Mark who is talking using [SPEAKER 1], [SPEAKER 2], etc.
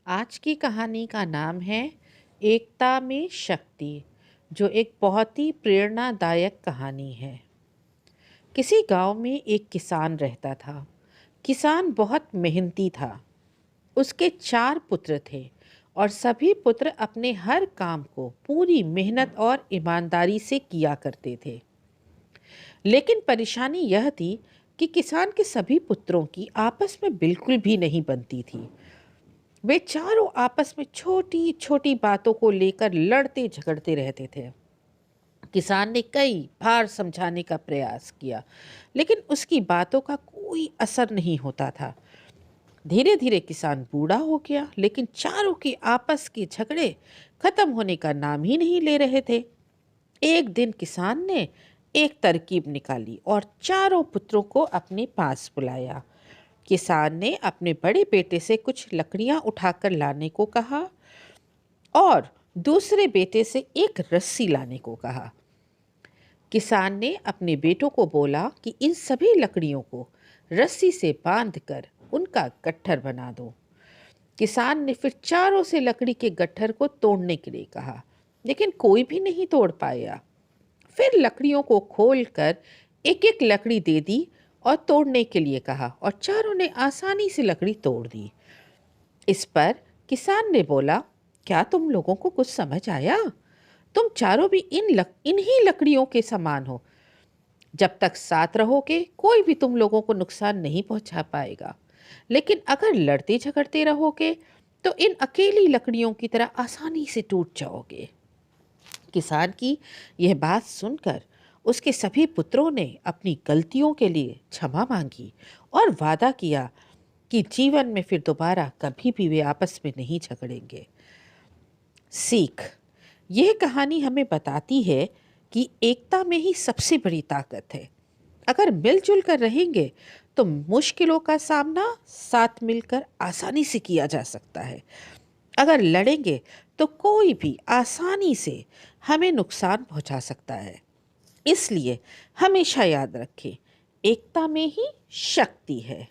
[SPEAKER 1] आज की कहानी का नाम है एकता में शक्ति, जो एक बहुत ही प्रेरणादायक कहानी है। किसी गांव में एक किसान रहता था। किसान बहुत मेहनती था। उसके 4 पुत्र थे और सभी पुत्र अपने हर काम को पूरी मेहनत और ईमानदारी से किया करते थे। लेकिन परेशानी यह थी कि किसान के सभी पुत्रों की आपस में बिल्कुल भी नहीं बनती थी। वे चारों आपस में छोटी छोटी बातों को लेकर लड़ते झगड़ते रहते थे। किसान ने कई बार समझाने का प्रयास किया, लेकिन उसकी बातों का कोई असर नहीं होता था। धीरे धीरे किसान बूढ़ा हो गया, लेकिन चारों के आपस के झगड़े खत्म होने का नाम ही नहीं ले रहे थे। एक दिन किसान ने एक तरकीब निकाली और चारों पुत्रों को अपने पास बुलाया। किसान ने अपने बड़े बेटे से कुछ लकड़ियां उठाकर लाने को कहा और दूसरे बेटे से एक रस्सी लाने को कहा। किसान ने अपने बेटों को बोला कि इन सभी लकड़ियों को रस्सी से बांधकर उनका गट्ठर बना दो। किसान ने फिर चारों से लकड़ी के गट्ठर को तोड़ने के लिए कहा, लेकिन कोई भी नहीं तोड़ पाया। फिर लकड़ियों को खोलकर एक एक लकड़ी दे दी और तोड़ने के लिए कहा, और चारों ने आसानी से लकड़ी तोड़ दी। इस पर किसान ने बोला, क्या तुम लोगों को कुछ समझ आया? तुम चारों भी इन्हीं लकड़ियों के समान हो। जब तक साथ रहोगे कोई भी तुम लोगों को नुकसान नहीं पहुंचा पाएगा, लेकिन अगर लड़ते झगड़ते रहोगे तो इन अकेली लकड़ियों की तरह आसानी से टूट जाओगे। किसान की यह बात सुनकर उसके सभी पुत्रों ने अपनी गलतियों के लिए क्षमा मांगी और वादा किया कि जीवन में फिर दोबारा कभी भी वे आपस में नहीं झगड़ेंगे। सीख: यह कहानी हमें बताती है कि एकता में ही सबसे बड़ी ताकत है। अगर मिलजुल कर रहेंगे तो मुश्किलों का सामना साथ मिलकर आसानी से किया जा सकता है। अगर लड़ेंगे तो कोई भी आसानी से हमें नुकसान पहुंचा सकता है। इसलिए हमेशा याद रखें, एकता में ही शक्ति है।